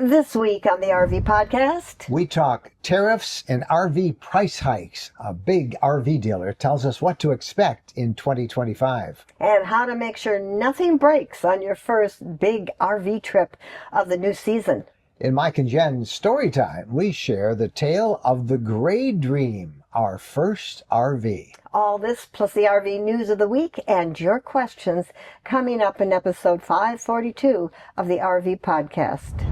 This week on the RV Podcast, we talk tariffs and RV price hikes. A big RV dealer tells us what to expect in 2025. And how to make sure nothing breaks on your first big RV trip of the new season. In Mike and Jen's story time, we share the tale of the Gray Dream, our first RV. All this plus the RV news of the week and your questions coming up in episode 542 of the RV Podcast.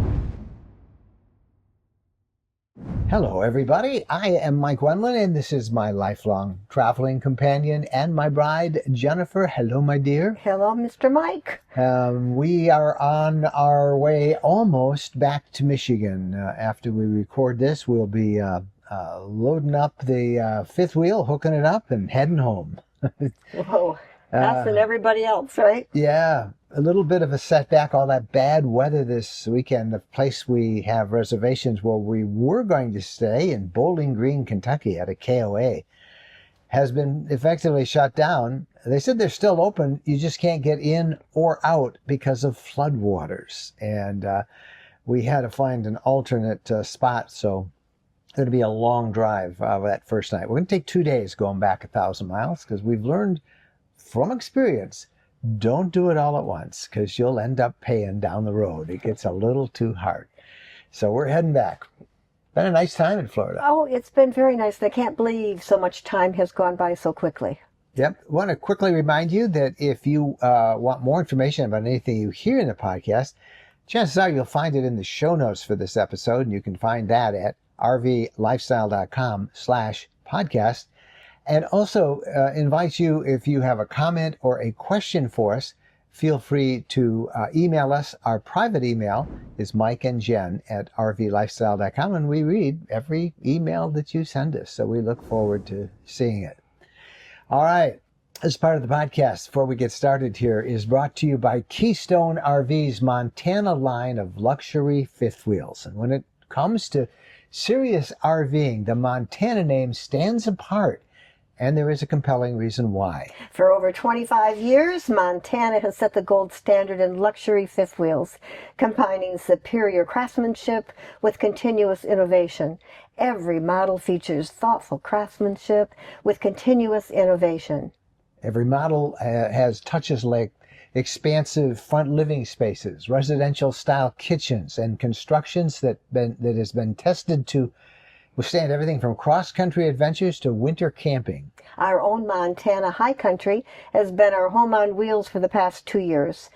Hello, everybody. I am Mike Wendland, and this is my lifelong traveling companion and my bride, Jennifer. Hello, my dear. Hello, Mr. Mike. We are on our way almost back to Michigan. After we record this, we'll be loading up the fifth wheel, hooking it up, and heading home. Whoa, us and everybody else, right? Yeah. A little bit of a setback, all that bad weather this weekend. The place we have reservations where we were going to stay in Bowling Green, Kentucky at a KOA has been effectively shut down. They said they're still open. You just can't get in or out because of floodwaters. And we had to find an alternate spot. So it's going to be a long drive that first night. We're going to take 2 days going back 1,000 miles because we've learned from experience, don't do it all at once because you'll end up paying down the road. It gets a little too hard. So we're heading back. Been a nice time in Florida. Oh, it's been very nice. I can't believe so much time has gone by so quickly. Yep. I want to quickly remind you that if you want more information about anything you hear in the podcast, chances are you'll find it in the show notes for this episode, and you can find that at rvlifestyle.com/podcast. And also invite you, if you have a comment or a question for us, feel free to email us. Our private email is mikeandjen@rvlifestyle.com, and we read every email that you send us. So we look forward to seeing it. All right. This part of the podcast, before we get started here, is brought to you by Keystone RV's Montana line of luxury fifth wheels. And when it comes to serious RVing, the Montana name stands apart. And there is a compelling reason why. For over 25 years, Montana has set the gold standard in luxury fifth wheels, combining superior craftsmanship with continuous innovation. Every model features thoughtful craftsmanship with continuous innovation. Every model has touches like expansive front living spaces, residential-style kitchens, and constructions that has been tested to withstand everything from cross-country adventures to winter camping. Our own Montana High Country has been our home on wheels for the past 2 years,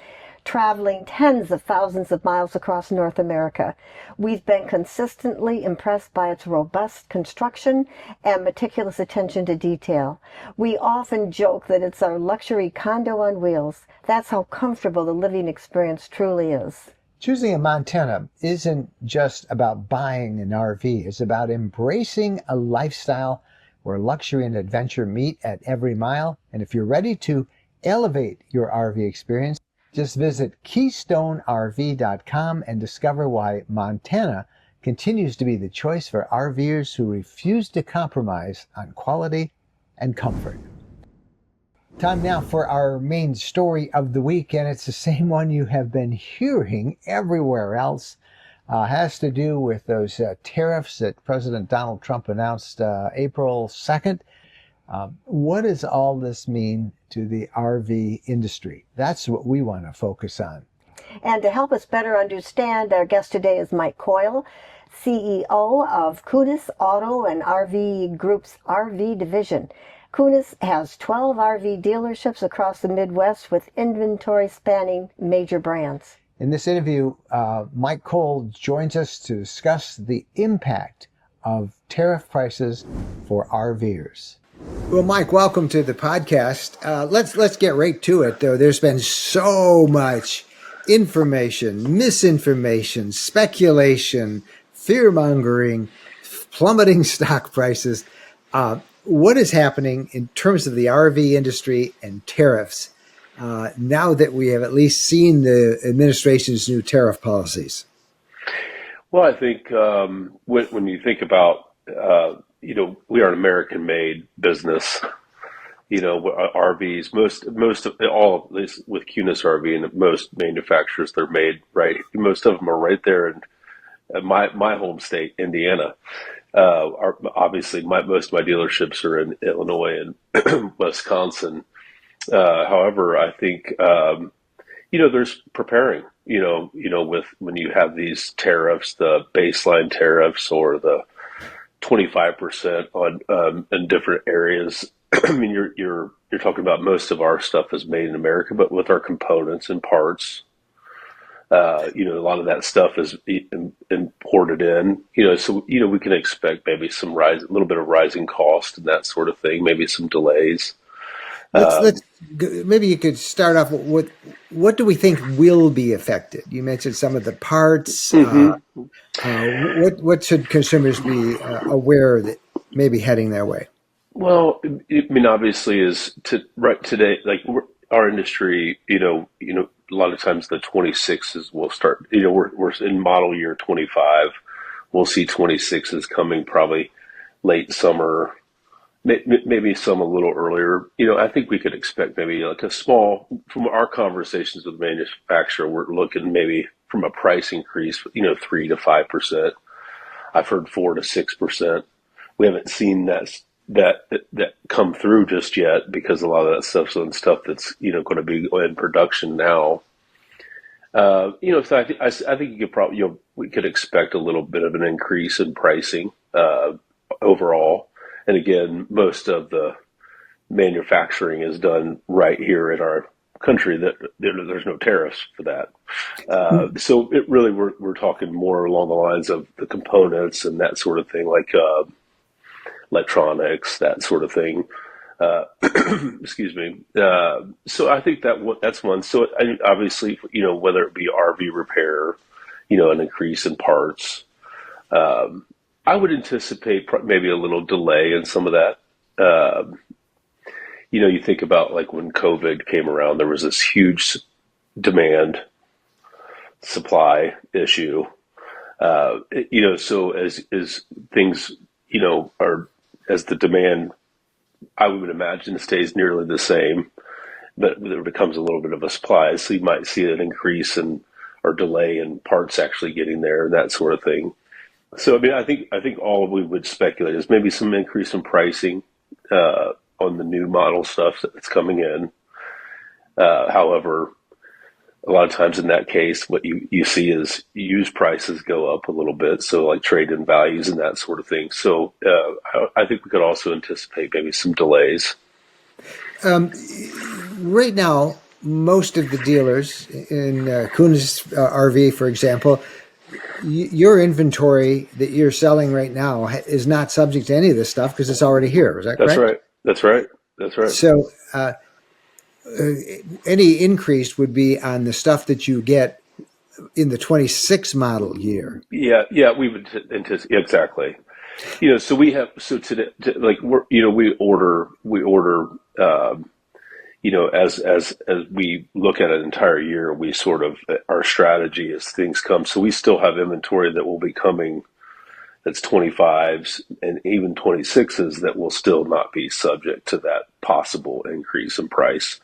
traveling tens of thousands of miles across North America. We've been consistently impressed by its robust construction and meticulous attention to detail. We often joke that it's our luxury condo on wheels. That's how comfortable the living experience truly is. Choosing a Montana isn't just about buying an RV. It's about embracing a lifestyle where luxury and adventure meet at every mile. And if you're ready to elevate your RV experience, just visit KeystoneRV.com and discover why Montana continues to be the choice for RVers who refuse to compromise on quality and comfort. Time now for our main story of the week, and it's the same one you have been hearing everywhere else. Has to do with those tariffs that President Donald Trump announced April 2nd. What does all this mean to the RV industry? That's what we want to focus on. And to help us better understand, our guest today is Mike Coyle, CEO of Kunis Auto and RV Group's RV division. Kunis has 12 RV dealerships across the Midwest with inventory spanning major brands. In this interview, Mike Cole joins us to discuss the impact of tariff prices for RVers. Well, Mike, welcome to the podcast. Let's get right to it, though. There's been so much information, misinformation, speculation, fear-mongering, plummeting stock prices. What is happening in terms of the RV industry and tariffs now that we have at least seen the administration's new tariff policies? Well, I think when you think about, we are an American-made business. RVs, most of all, at least with Kunis RV and most manufacturers, they're made right. Most of them are right there my home state, Indiana. Obviously, most of my dealerships are in Illinois and Wisconsin. However, I think there's preparing. With when you have these tariffs, the baseline tariffs or the 25% on in different areas. I mean, you're talking about most of our stuff is made in America, but with our components and parts, a lot of that stuff is imported in. So we can expect maybe a little bit of rising cost and that sort of thing. Maybe some delays. Let's maybe you could start off with what do we think will be affected? You mentioned some of the parts. hmm What should consumers be aware that may be heading their way? Well, I mean, obviously, right today, like our industry, a lot of times the 26s will start. We're in model year 25. We'll see 26s coming probably late summer, maybe some a little earlier. I think we could expect maybe like a small, from our conversations with the manufacturer, we're looking maybe from a price increase, 3 to 5%. I've heard 4 to 6%. We haven't seen that come through just yet because a lot of that stuff's on stuff that's going to be in production now. So I think you could probably we could expect a little bit of an increase in pricing overall. And again, most of the manufacturing is done right here in our country. That there's no tariffs for that. So it really we're talking more along the lines of the components and that sort of thing, like electronics, that sort of thing. Excuse me. So I think that's one. So obviously, whether it be RV repair, an increase in parts, I would anticipate maybe a little delay in some of that. You think about like when COVID came around, there was this huge demand supply issue. So as things, are as the demand, I would imagine, stays nearly the same, but there becomes a little bit of a supply. So you might see an increase in or delay in parts actually getting there and that sort of thing. So I mean, I think all we would speculate is maybe some increase in pricing on the new model stuff that's coming in. However, a lot of times in that case, what you see is used prices go up a little bit, so like trade-in values and that sort of thing. So I think we could also anticipate maybe some delays. Right now, most of the dealers in Kuhn's RV, for example, your inventory that you're selling right now is not subject to any of this stuff because it's already here. Is that That's correct? right. That's right. That's right. So any increase would be on the stuff that you get in the 26 model year. Yeah, we would anticipate exactly. So we have today, like we order. As we look at an entire year, we sort of our strategy as things come. So we still have inventory that will be coming. That's 25s and even 26s that will still not be subject to that possible increase in price.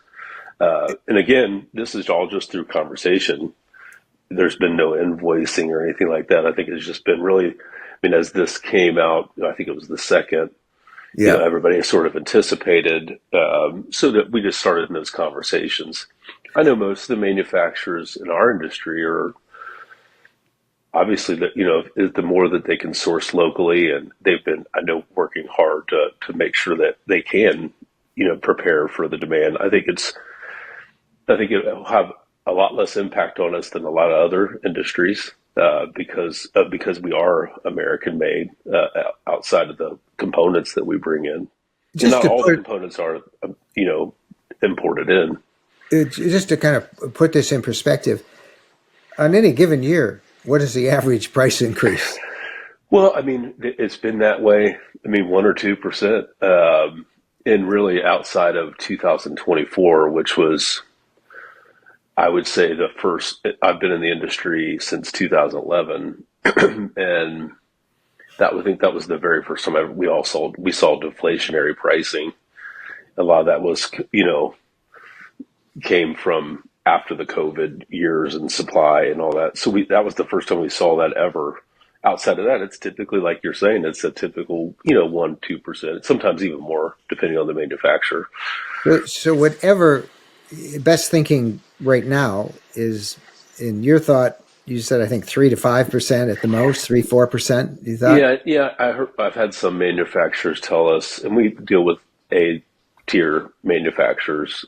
And again, this is all just through conversation. There's been no invoicing or anything like that. I think it's just been really, I mean, as this came out, I think it was the second, Yeah. everybody sort of anticipated, so that we just started in those conversations. I know most of the manufacturers in our industry are obviously that, the more that they can source locally, and they've been, I know, working hard to make sure that they can, prepare for the demand. I think it will have a lot less impact on us than a lot of other industries because we are American made outside of the components that we bring in. And Just not to all the put components are, imported in. just to kind of put this in perspective, on any given year, what is the average price increase? Well, I mean, it's been that way. I mean, 1 or 2%, and really outside of 2024, which was, I would say, the first. I've been in the industry since 2011, and I think that was the very first time we saw deflationary pricing. A lot of that was, came from after the COVID years and supply and all that. So that was the first time we saw that ever. outside of that, it's typically like you're saying, it's a typical 1-2%, sometimes even more, depending on the manufacturer. So whatever best thinking right now is, in your thought, you said I think 3 to 5% at the most, 3-4%. You thought? Yeah. I've had some manufacturers tell us, and we deal with A tier manufacturers.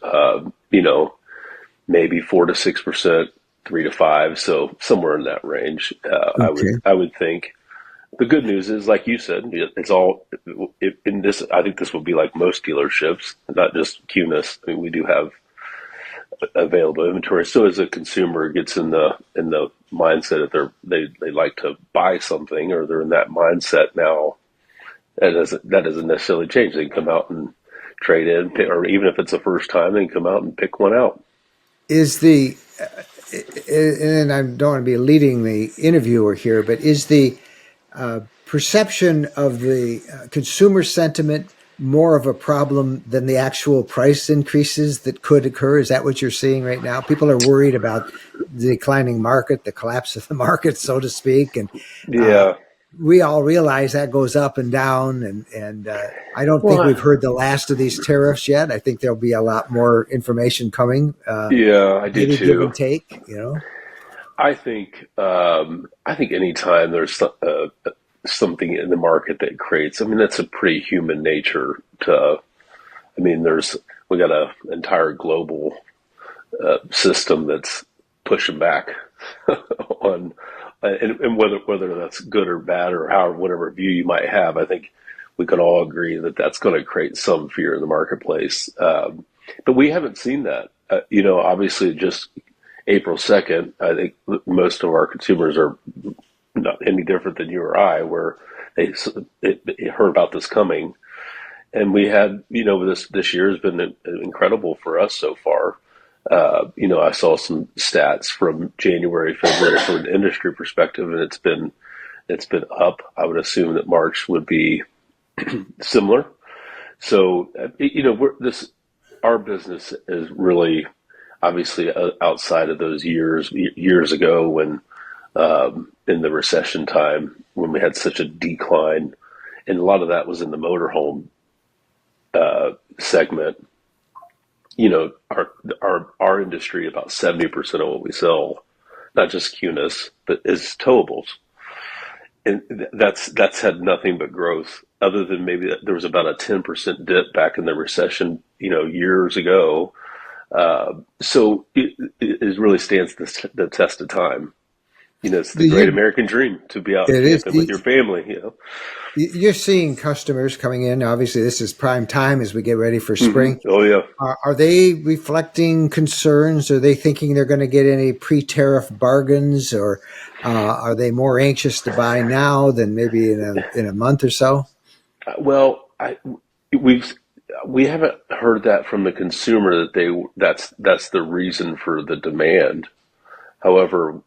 Maybe 4 to 6%, 3 to 5, so somewhere in that range. Okay. I would think. The good news is, like you said, it's all in this. I think this will be like most dealerships, not just QNS. I mean, we do have available inventory. So as a consumer gets in the mindset that they like to buy something, or they're in that mindset now, that doesn't necessarily change. They can come out and trade in, or even if it's the first time, they can come out and pick one out. Is the and I don't want to be leading the interviewer here, but is the perception of the consumer sentiment more of a problem than the actual price increases that could occur? Is that what you're seeing right now? People are worried about the declining market, the collapse of the market, so to speak, and Yeah. we all realize that goes up and down, and I don't think Well, we've heard the last of these tariffs yet. I think there'll be a lot more information coming, yeah, I do maybe give and too. take, you know. I think anytime there's something in the market that creates, I mean, that's a pretty human nature to. I mean, we got an entire global system that's pushing back on, and whether that's good or bad, or however, whatever view you might have, I think we can all agree that that's going to create some fear in the marketplace. But we haven't seen that. Obviously, just April 2nd, I think most of our consumers are not any different than you or I, where they heard about this coming, and we had, this year has been incredible for us so far. I saw some stats from January, February from an industry perspective, and it's been up. I would assume that March would be similar. So, our business is really obviously outside of those years ago when, in the recession time, when we had such a decline, and a lot of that was in the motorhome segment. Our industry, about 70% of what we sell, not just QNS, but is towables, and that's had nothing but growth. Other than maybe there was about a 10% dip back in the recession, years ago. So it really stands the test of time. It's the Do great you? American dream to be out It camping with is. your family. You're seeing customers coming in. Obviously, this is prime time as we get ready for spring. Oh yeah. Are they reflecting concerns? Are they thinking they're going to get any pre-tariff bargains, or are they more anxious to buy now than maybe in a month or so? Well, we've we haven't heard that from the consumer that's the reason for the demand. However,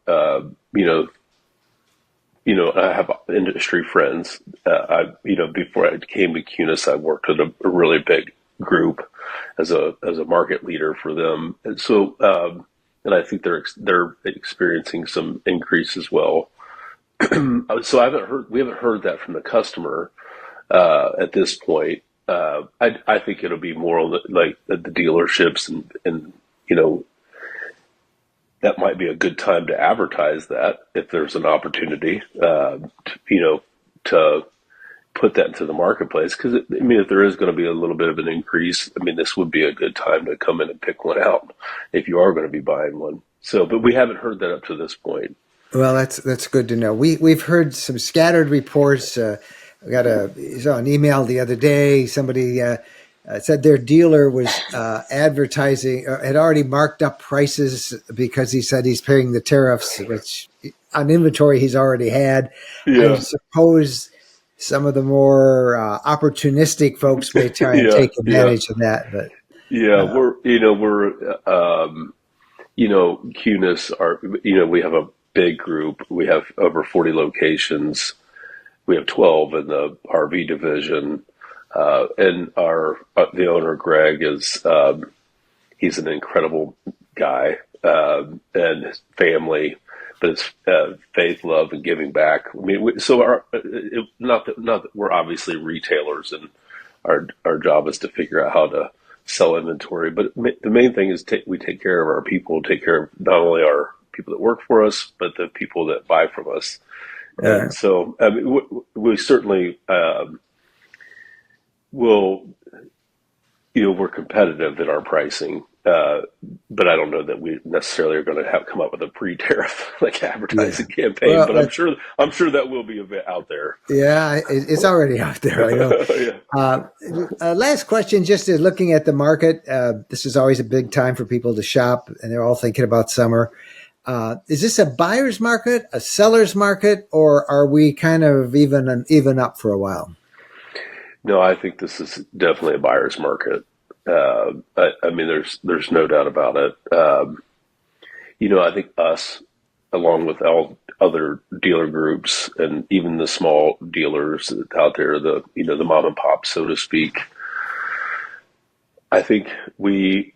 I have industry friends. Before I came to CUNIS, I worked at a really big group as a market leader for them, and so and I think they're experiencing some increase as well. So we haven't heard that from the customer at this point. I think it'll be more on the dealerships, and that might be a good time to advertise that if there's an opportunity, to put that into the marketplace. Because if there is going to be a little bit of an increase, this would be a good time to come in and pick one out if you are going to be buying one. So, but we haven't heard that up to this point. Well, that's good to know. We've heard some scattered reports. We saw an email the other day. Somebody said their dealer was advertising, had already marked up prices because he said he's paying the tariffs, which on inventory he's already had. I Yeah, suppose some of the more opportunistic folks may try and yeah, take yeah, advantage of that. But yeah. CUNIS are, we have a big group. We have over 40 locations. We have 12 in the RV division. And the owner, Greg, he's an incredible guy, and his family. but it's faith, love, and giving back. I mean, so not that we're obviously retailers, and our job is to figure out how to sell inventory. But the main thing is we take care of our people, take care of not only our people that work for us, but the people that buy from us. And so, I mean, we certainly will, we're competitive in our pricing, but I don't know that we necessarily are going to come up with a pre-tariff like advertising campaign. Well, but I'm sure that will be a bit out there. yeah, it's already out there. I know. Yeah. Last question, just looking at the market. This is always a big time for people to shop, and they're all thinking about summer. Is this a buyer's market, a seller's market, or are we kind of even up for a while? No, I think this is definitely a buyer's market. I mean, there's no doubt about it. I think us, along with all other dealer groups and even the small dealers out there, the mom and pop, so to speak, I think we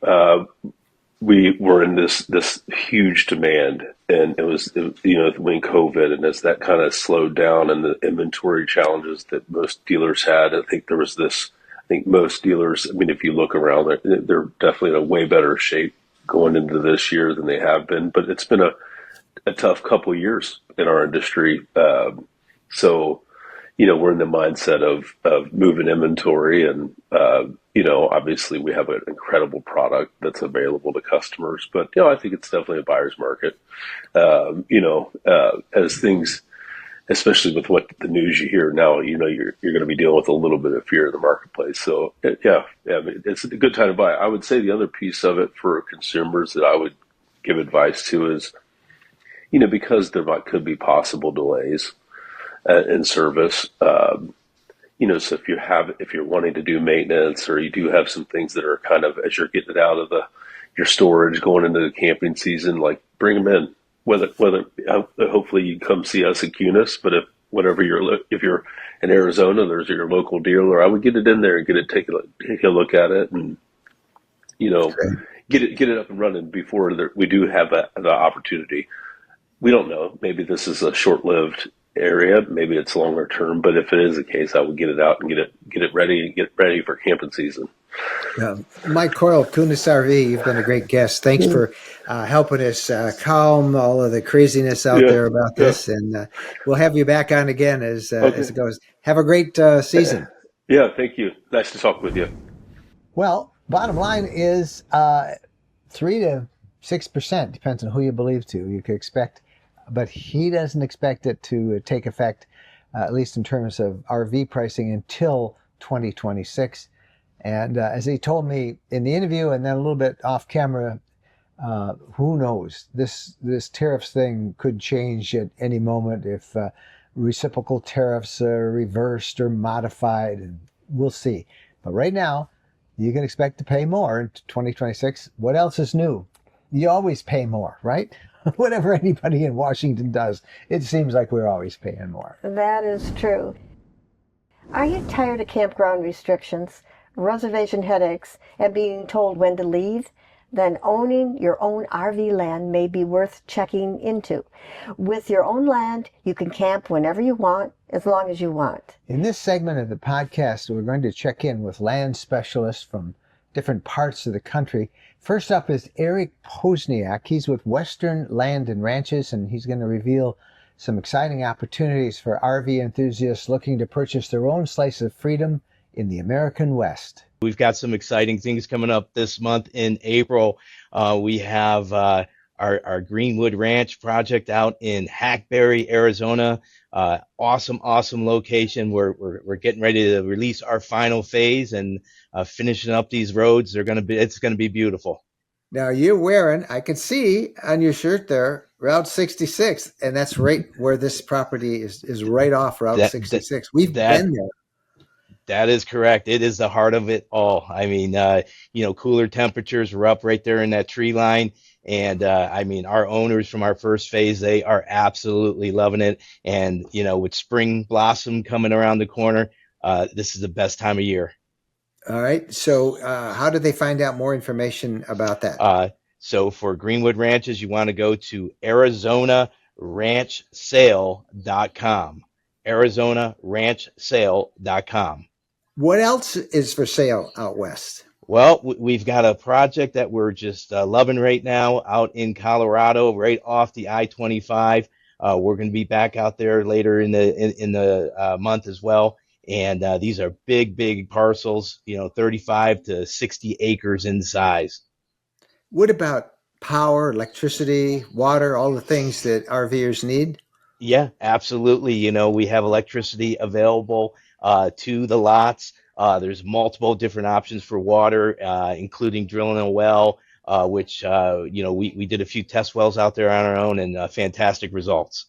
were in this huge demand, and it was when COVID, and as that kind of slowed down and the inventory challenges that most dealers had, I think there was this. I think most dealers, I mean, if you look around, they're definitely in a way better shape going into this year than they have been. But it's been a tough couple of years in our industry. So, we're in the mindset of moving inventory, and obviously we have an incredible product that's available to customers. But I think it's definitely a buyer's market. As things, especially with what the news you hear now, you're going to be dealing with a little bit of fear in the marketplace. So I mean, it's a good time to buy. I would say the other piece of it for consumers that I would give advice to is, because there could be possible delays in service. So if you're wanting to do maintenance, or you do have some things that are kind of, as you're getting it out of your storage going into the camping season, like bring them in. Whether hopefully you come see us at Cunis, but if you're in Arizona, there's your local dealer. I would get it in there and take a look at it, and get it up and running before we do have the opportunity. We don't know. Maybe this is a short-lived area. Maybe it's longer term. But if it is the case, I would get it out and get it ready for camping season. Mike Coyle, Kunis RV, you've been a great guest. Thanks for helping us calm all of the craziness out there about this. And we'll have you back on again as it goes. Have a great season. Yeah, thank you. Nice to talk with you. Well, bottom line is 3 to 6%, depends on who you believe to. You could expect, but he doesn't expect it to take effect, at least in terms of RV pricing, until 2026. And as he told me in the interview, and then a little bit off camera, who knows? This tariffs thing could change at any moment if reciprocal tariffs are reversed or modified, and we'll see. But right now, you can expect to pay more in 2026. What else is new? You always pay more, right? Whatever anybody in Washington does, it seems like we're always paying more. That is true. Are you tired of campground restrictions, reservation headaches, and being told when to leave? Then owning your own RV land may be worth checking into. With your own land, you can camp whenever you want, as long as you want. In this segment of the podcast, we're going to check in with land specialists from different parts of the country. First up is Eric Posniak. He's with Western Land and Ranches, and he's going to reveal some exciting opportunities for RV enthusiasts looking to purchase their own slice of freedom in the American West. We've got some exciting things coming up this month in April. We have our Greenwood Ranch project out in Hackberry, Arizona. Awesome location. We're getting ready to release our final phase and finishing up these roads. It's gonna be beautiful. Now you're wearing, I can see on your shirt there, Route 66, and that's right where this property is right off Route 66. We've been there. That is correct. It is the heart of it all. I mean, cooler temperatures. We're up right there in that tree line. And our owners from our first phase, they are absolutely loving it. And, with spring blossom coming around the corner, this is the best time of year. All right. So how do they find out more information about that? So for Greenwood Ranches, you want to go to ArizonaRanches.com. ArizonaRanchSale.com. ArizonaRanchSale.com. What else is for sale out west? Well, we've got a project that we're just loving right now out in Colorado, right off the I-25. We're going to be back out there later in the month as well. And these are big, big parcels, 35 to 60 acres in size. What about power, electricity, water, all the things that RVers need? Yeah, absolutely. We have electricity available to the lots. There's multiple different options for water, including drilling a well, which we did a few test wells out there on our own, and fantastic results.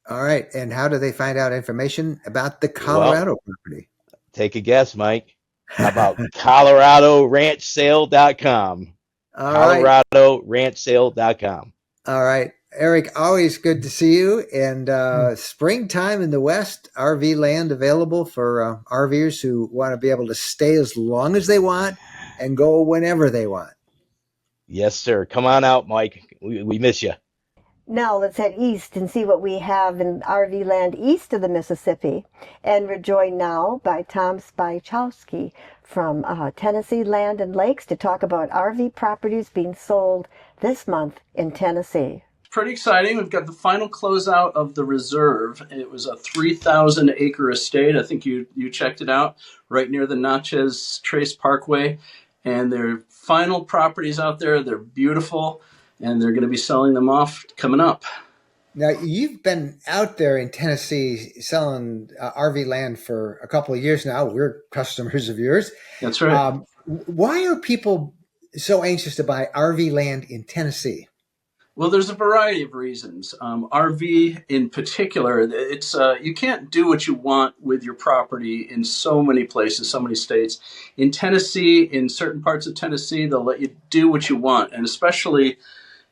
All right. And how do they find out information about the Well, Colorado property? take a guess, Mike. How about ColoradoRanchSale.com? All right. ColoradoRanchSale.com. All right. Eric, always good to see you. And springtime in the West, RV land available for RVers who want to be able to stay as long as they want and go whenever they want. Yes, sir. Come on out, Mike. We miss you. Now let's head east and see what we have in RV land east of the Mississippi. And we're joined now by Tom Spychowski from Tennessee Land and Lakes to talk about RV properties being sold this month in Tennessee. Pretty exciting. We've got the final closeout of the reserve. It was a 3,000 acre estate. I think you checked it out right near the Natchez Trace Parkway. And there are final properties out there. They're beautiful, and they're going to be selling them off coming up. Now, you've been out there in Tennessee selling RV land for a couple of years now. We're customers of yours. That's right. Why are people so anxious to buy RV land in Tennessee? Well, there's a variety of reasons. RV in particular, it's you can't do what you want with your property in so many places, so many states. In Tennessee, in certain parts of Tennessee, they'll let you do what you want, and especially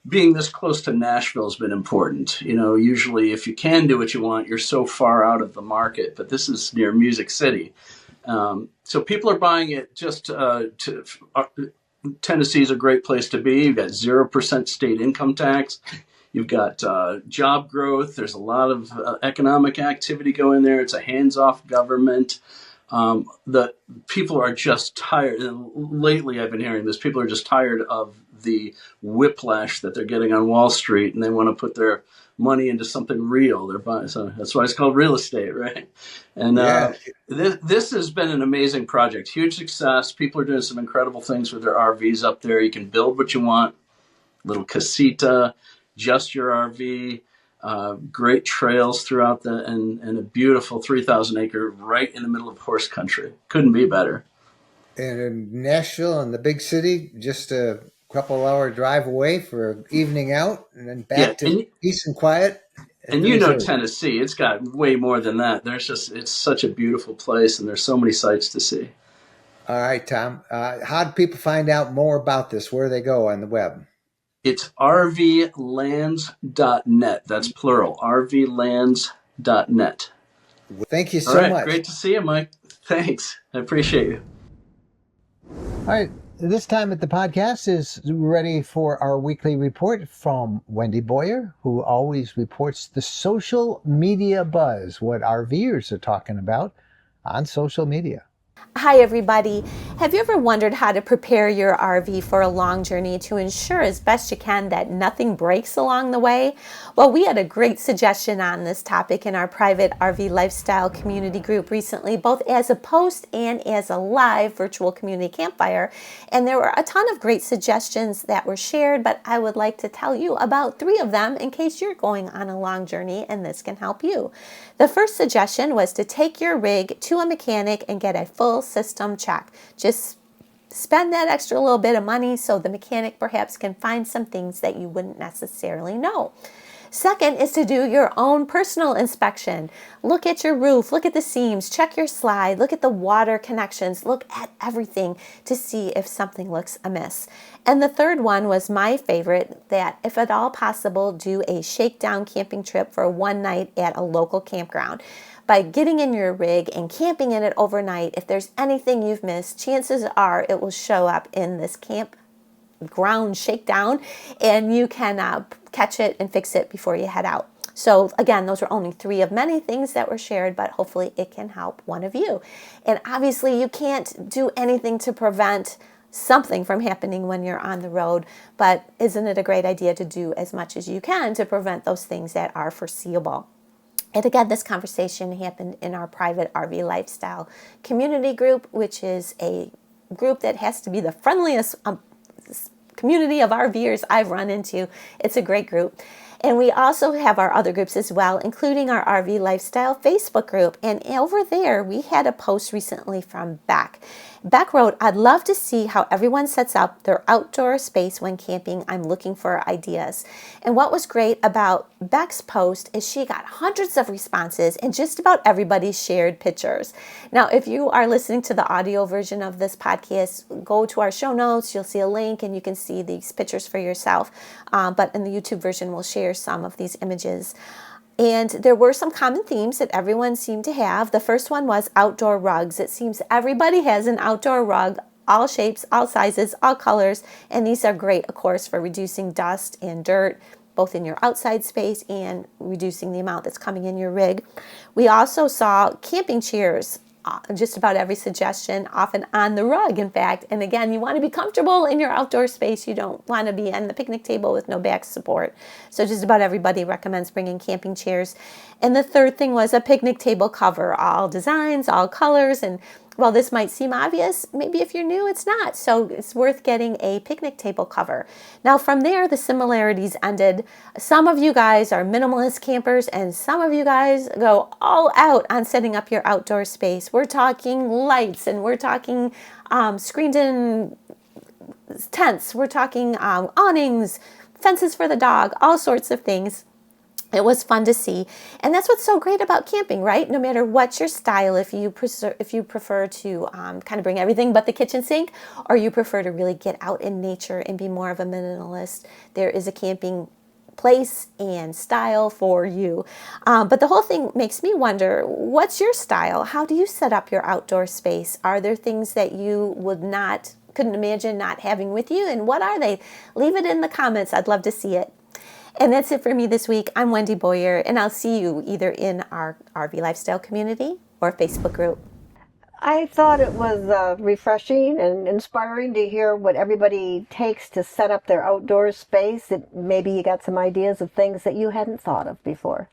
being this close to Nashville has been important. Usually if you can do what you want, you're so far out of the market, but this is near Music City. So people are buying it just Tennessee is a great place to be. You've got 0% state income tax. You've got job growth. There's a lot of economic activity going there. It's a hands-off government. The people are just tired. And lately, I've been hearing this. People are just tired of the whiplash that they're getting on Wall Street, and they want to put their money into something real. They're buying, so that's why it's called real estate, right? And this has been an amazing project, huge success. People are doing some incredible things with their RVs up there. You can build what you want, little casita, just your RV. Great trails throughout and a beautiful 3,000 acre right in the middle of horse country. Couldn't be better. And in Nashville and the big city, just a couple hour drive away for an evening out and then back to peace and quiet. And Tennessee, it's got way more than that. It's such a beautiful place, and there's so many sights to see. All right, Tom. How do people find out more about this? Where do they go on the web? It's rvlands.net. That's plural, rvlands.net. Thank you so much. Great to see you, Mike. Thanks. I appreciate you. All right. This time at the podcast is ready for our weekly report from Wendy Boyer, who always reports the social media buzz, what RVers are talking about on social media. Hi everybody. Have you ever wondered how to prepare your RV for a long journey to ensure as best you can that nothing breaks along the way? Well, we had a great suggestion on this topic in our private RV lifestyle community group recently, both as a post and as a live virtual community campfire. And there were a ton of great suggestions that were shared, but I would like to tell you about 3 of them in case you're going on a long journey and this can help you. The first suggestion was to take your rig to a mechanic and get a full system check. Just spend that extra little bit of money so the mechanic perhaps can find some things that you wouldn't necessarily know. Second is to do your own personal inspection. Look at your roof, look at the seams, check your slide, look at the water connections, look at everything to see if something looks amiss. And the third one was my favorite, that if at all possible, do a shakedown camping trip for one night at a local campground. By getting in your rig and camping in it overnight, if there's anything you've missed, chances are it will show up in this campground shakedown, and you can catch it and fix it before you head out. So again, those are only 3 of many things that were shared, but hopefully it can help one of you. And obviously you can't do anything to prevent something from happening when you're on the road, but isn't it a great idea to do as much as you can to prevent those things that are foreseeable? And again, this conversation happened in our private RV lifestyle community group, which is a group that has to be the friendliest community of RVers I've run into. It's a great group. And we also have our other groups as well, including our RV Lifestyle Facebook group. And over there, we had a post recently from Beck. Beck wrote, "I'd love to see how everyone sets up their outdoor space when camping. I'm looking for ideas." And what was great about Beck's post is she got hundreds of responses and just about everybody shared pictures. Now, if you are listening to the audio version of this podcast, go to our show notes. You'll see a link and you can see these pictures for yourself. But in the YouTube version, we'll share some of these images. And there were some common themes that everyone seemed to have. The first one was outdoor rugs. It seems everybody has an outdoor rug, all shapes, all sizes, all colors. And these are great, of course, for reducing dust and dirt, both in your outside space and reducing the amount that's coming in your rig. We also saw camping chairs. Just about every suggestion, often on the rug, in fact. And again, you want to be comfortable in your outdoor space. You don't want to be on the picnic table with no back support. So just about everybody recommends bringing camping chairs. And the third thing was a picnic table cover, all designs, all colors. And while this might seem obvious, maybe if you're new, it's not. So it's worth getting a picnic table cover. Now from there, the similarities ended. Some of you guys are minimalist campers and some of you guys go all out on setting up your outdoor space. We're talking lights and we're talking screened in tents. We're talking awnings, fences for the dog, all sorts of things. It was fun to see. And that's what's so great about camping, right? No matter what your style, if you prefer to kind of bring everything but the kitchen sink, or you prefer to really get out in nature and be more of a minimalist, there is a camping place and style for you. But the whole thing makes me wonder, what's your style? How do you set up your outdoor space? Are there things that you couldn't imagine not having with you? And what are they? Leave it in the comments. I'd love to see it. And that's it for me this week. I'm Wendy Boyer, and I'll see you either in our RV Lifestyle community or Facebook group. I thought it was refreshing and inspiring to hear what everybody takes to set up their outdoor space. Maybe you got some ideas of things that you hadn't thought of before.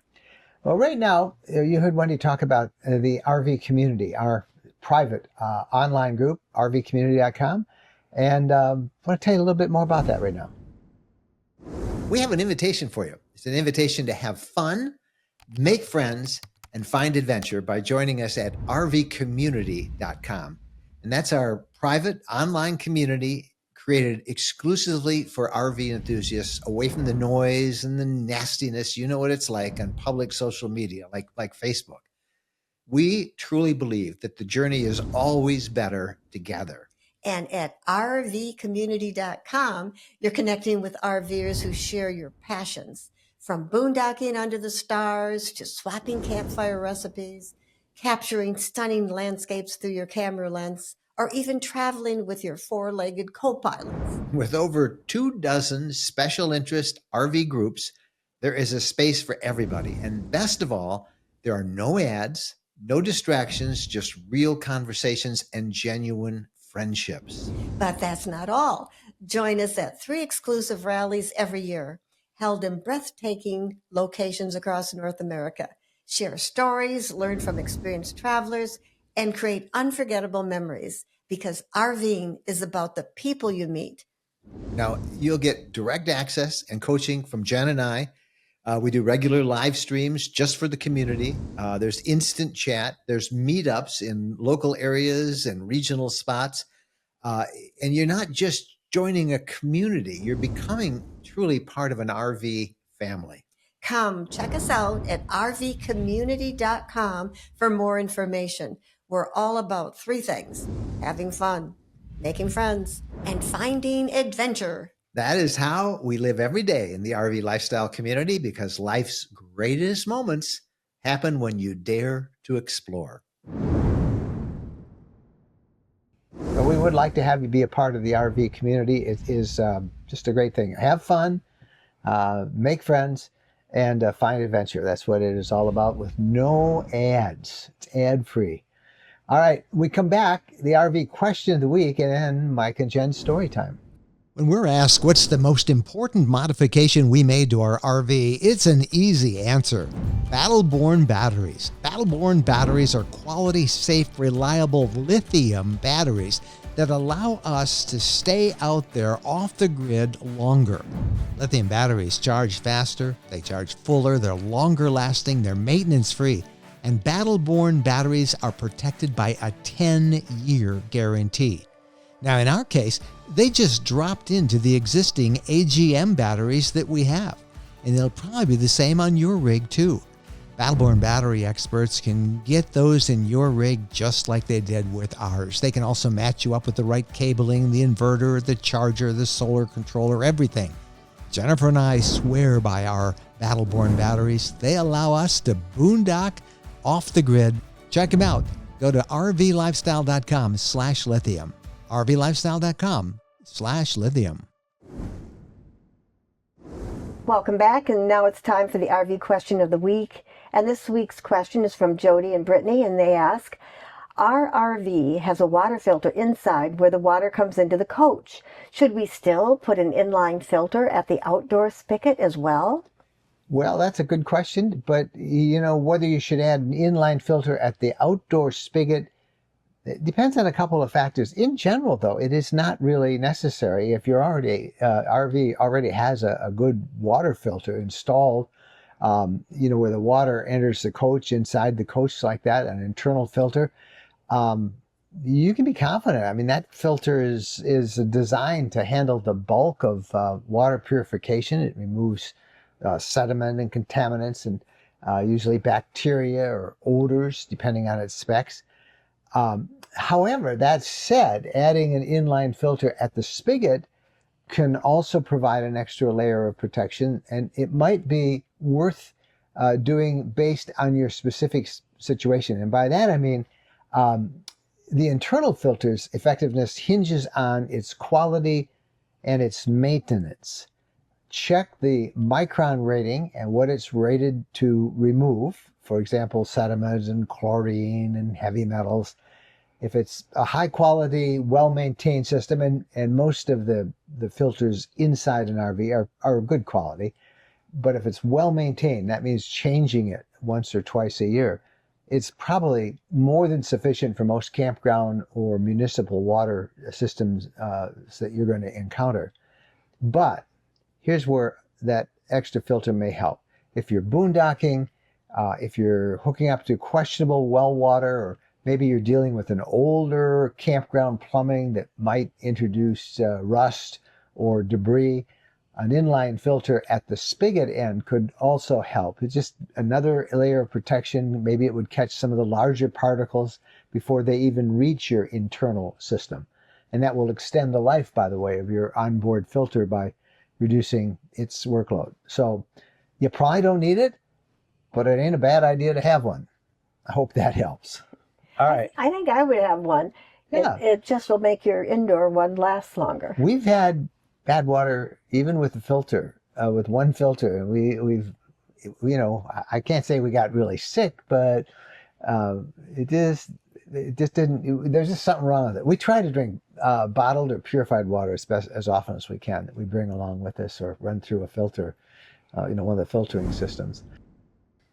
Well, right now, you heard Wendy talk about the RV community, our private online group, rvcommunity.com. And I want to tell you a little bit more about that right now. We have an invitation for you. It's an invitation to have fun, make friends, and find adventure by joining us at rvcommunity.com. And that's our private online community created exclusively for RV enthusiasts, away from the noise and the nastiness. You know what it's like on public social media, like Facebook. We truly believe that the journey is always better together. And at rvcommunity.com, you're connecting with RVers who share your passions, from boondocking under the stars to swapping campfire recipes, capturing stunning landscapes through your camera lens, or even traveling with your four-legged co-pilots. With over 24 special interest RV groups, there is a space for everybody. And best of all, there are no ads, no distractions, just real conversations and genuine friendships. But that's not all. Join us at 3 exclusive rallies every year, held in breathtaking locations across North America. Share stories, learn from experienced travelers, and create unforgettable memories, because RVing is about the people you meet. Now, you'll get direct access and coaching from Jen and I. We do regular live streams just for the community. There's instant chat. There's meetups in local areas and regional spots. And you're not just joining a community. You're becoming truly part of an RV family. Come check us out at rvcommunity.com for more information. We're all about 3 things: having fun, making friends, and finding adventure. That is how we live every day in the RV lifestyle community, because life's greatest moments happen when you dare to explore. So we would like to have you be a part of the RV community. It is just a great thing. Have fun, make friends, and find adventure. That's what it is all about, with no ads. It's ad-free. All right, we come back, the RV question of the week, and then Mike and Jen's story time. When we're asked what's the most important modification we made to our RV, it's an easy answer. Battle-Born batteries. Battle-Born batteries are quality, safe, reliable lithium batteries that allow us to stay out there off the grid longer. Lithium batteries charge faster, they charge fuller, they're longer lasting, they're maintenance free, and Battle-Born batteries are protected by a 10-year guarantee. Now in our case, they just dropped into the existing AGM batteries that we have, and they'll probably be the same on your rig too. Battle-Born battery experts can get those in your rig just like they did with ours. They can also match you up with the right cabling, the inverter, the charger, the solar controller, everything. Jennifer and I swear by our Battle-Born batteries. They allow us to boondock off the grid. Check them out. Go to rvlifestyle.com/lithium. rvlifestyle.com/lithium. Welcome back, and now it's time for the RV question of the week. And this week's question is from Jody and Brittany, and they ask, our RV has a water filter inside where the water comes into the coach. Should we still put an inline filter at the outdoor spigot as well? Well, that's a good question, but whether you should add an inline filter at the outdoor spigot, it depends on a couple of factors. In general, though, it is not really necessary. If your RV already has a good water filter installed, where the water enters the coach, inside the coach like that, an internal filter, you can be confident. I mean, that filter is designed to handle the bulk of water purification. It removes sediment and contaminants and usually bacteria or odors, depending on its specs. However, that said, adding an inline filter at the spigot can also provide an extra layer of protection, and it might be worth doing based on your specific situation. And by that I mean the internal filter's effectiveness hinges on its quality and its maintenance. Check the micron rating and what it's rated to remove, for example, sediment and chlorine and heavy metals. If it's a high quality, well-maintained system, and most of the filters inside an RV are good quality, but if it's well-maintained, that means changing it once or twice a year, it's probably more than sufficient for most campground or municipal water systems that you're going to encounter. But here's where that extra filter may help. If you're boondocking, if you're hooking up to questionable well water, or maybe you're dealing with an older campground plumbing that might introduce rust or debris, an inline filter at the spigot end could also help. It's just another layer of protection. Maybe it would catch some of the larger particles before they even reach your internal system. And that will extend the life, by the way, of your onboard filter by reducing its workload. So you probably don't need it, but it ain't a bad idea to have one. I hope that helps. All right. I think I would have one. Yeah. It just will make your indoor one last longer. We've had bad water even with the filter, with one filter. And we've I can't say we got really sick, but it just didn't, there's just something wrong with it. We try to drink bottled or purified water as often as we can, that we bring along with us or run through a filter, one of the filtering systems.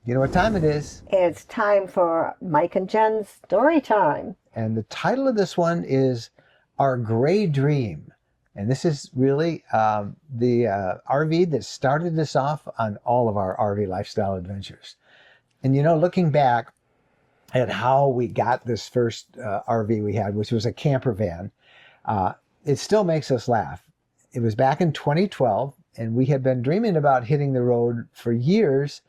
You know what time it is? It's time for Mike and Jen's story time. And the title of this one is Our Gray Dream. And this is really the RV that started us off on all of our RV lifestyle adventures. And looking back at how we got this first RV we had, which was a camper van, it still makes us laugh. It was back in 2012, and we had been dreaming about hitting the road for years.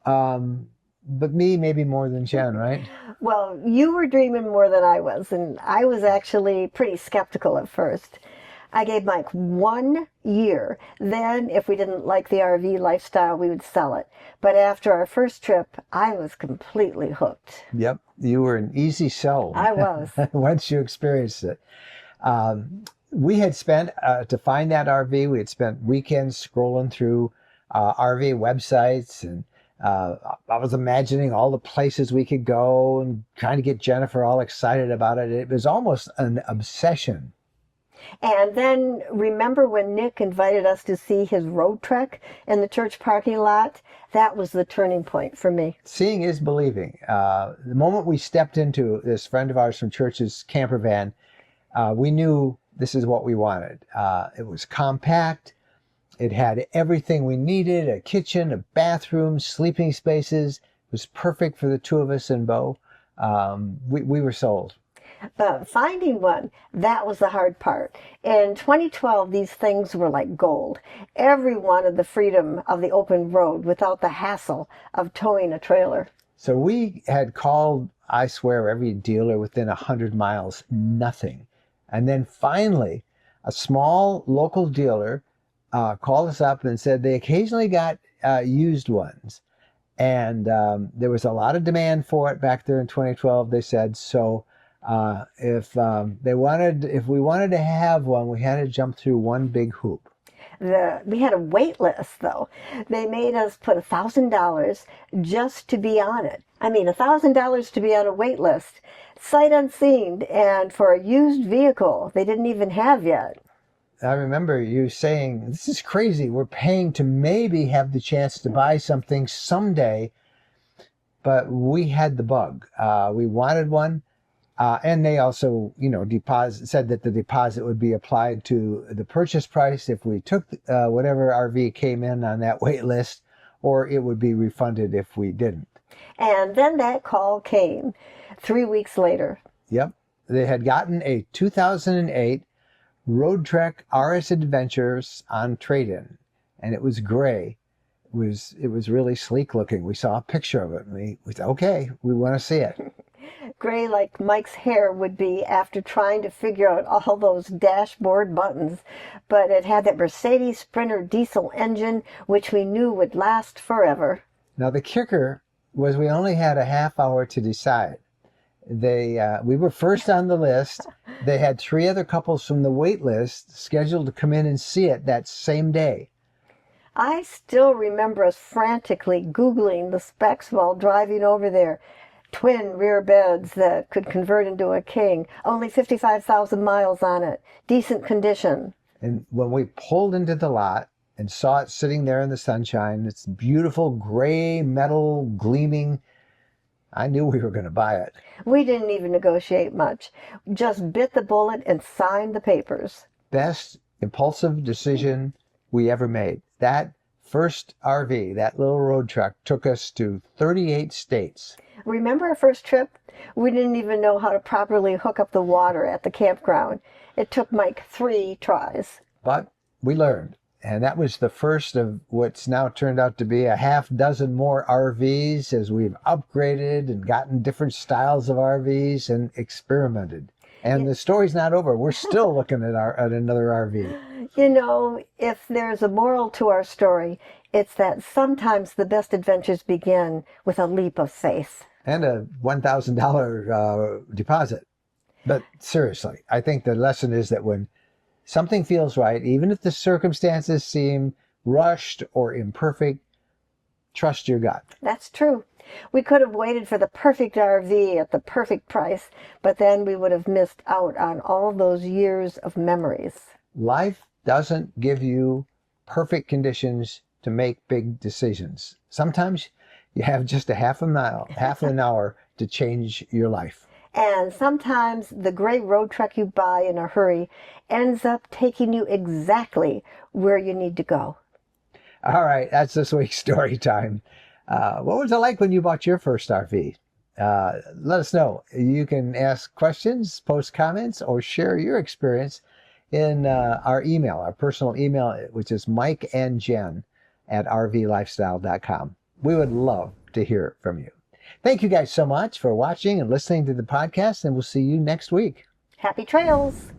But me, maybe more than Jen, right? Well, you were dreaming more than I was, and I was actually pretty skeptical at first. I gave Mike 1 year. Then, if we didn't like the RV lifestyle, we would sell it. But after our first trip, I was completely hooked. Yep, you were an easy sell. I was. Once you experienced it. We had spent, to find that RV, we had spent weekends scrolling through RV websites, and I was imagining all the places we could go and trying to get Jennifer all excited about it. It was almost an obsession. And then remember when Nick invited us to see his road trek in the church parking lot? That was the turning point for me. Seeing is believing. The moment we stepped into this friend of ours from church's camper van, we knew this is what we wanted. It was compact. It had everything we needed, a kitchen, a bathroom, sleeping spaces. It was perfect for the two of us and Bo. We were sold. But finding one, that was the hard part. In 2012, these things were like gold. Everyone wanted the freedom of the open road without the hassle of towing a trailer. So we had called, I swear, every dealer within 100 miles, nothing. And then finally, a small local dealer called us up and said they occasionally got used ones. And there was a lot of demand for it back there in 2012, they said. So if we wanted to have one, we had to jump through one big hoop. We had a wait list, though. They made us put $1,000 just to be on it. I mean, $1,000 to be on a wait list, sight unseen, and for a used vehicle they didn't even have yet. I remember you saying, this is crazy. We're paying to maybe have the chance to buy something someday, but we had the bug. We wanted one. And they also, said that the deposit would be applied to the purchase price if we took whatever RV came in on that wait list, or it would be refunded if we didn't. And then that call came 3 weeks later. Yep. They had gotten a 2008 Road Trek RS Adventures on trade-in, and it was gray. It was really sleek looking. We saw a picture of it, and we said, okay, we want to see it. Gray like Mike's hair would be after trying to figure out all those dashboard buttons. But it had that Mercedes Sprinter diesel engine, which we knew would last forever. Now the kicker was we only had a half hour to decide. We were first on the list. They had 3 other couples from the wait list scheduled to come in and see it that same day. I still remember us frantically Googling the specs while driving over there. Twin rear beds that could convert into a king. Only 55,000 miles on it. Decent condition. And when we pulled into the lot and saw it sitting there in the sunshine, it's beautiful gray metal gleaming, I knew we were going to buy it. We didn't even negotiate much. Just bit the bullet and signed the papers. Best impulsive decision we ever made. That first RV, that little road truck, took us to 38 states. Remember our first trip? We didn't even know how to properly hook up the water at the campground. It took Mike 3 tries. But we learned. And that was the first of what's now turned out to be a half dozen more RVs as we've upgraded and gotten different styles of RVs and experimented. And the story's not over. We're still looking at another RV. If there's a moral to our story, it's that sometimes the best adventures begin with a leap of faith. And a $1,000 deposit. But seriously, I think the lesson is that when something feels right, even if the circumstances seem rushed or imperfect, trust your gut. That's true. We could have waited for the perfect RV at the perfect price, but then we would have missed out on all those years of memories. Life doesn't give you perfect conditions to make big decisions. Sometimes you have just a half an hour to change your life. And sometimes the gray road truck you buy in a hurry ends up taking you exactly where you need to go. All right, that's this week's story time. What was it like when you bought your first RV? Let us know. You can ask questions, post comments, or share your experience in our email, our personal email, which is mikeandjen@rvlifestyle.com. We would love to hear from you. Thank you guys so much for watching and listening to the podcast, and we'll see you next week. Happy trails!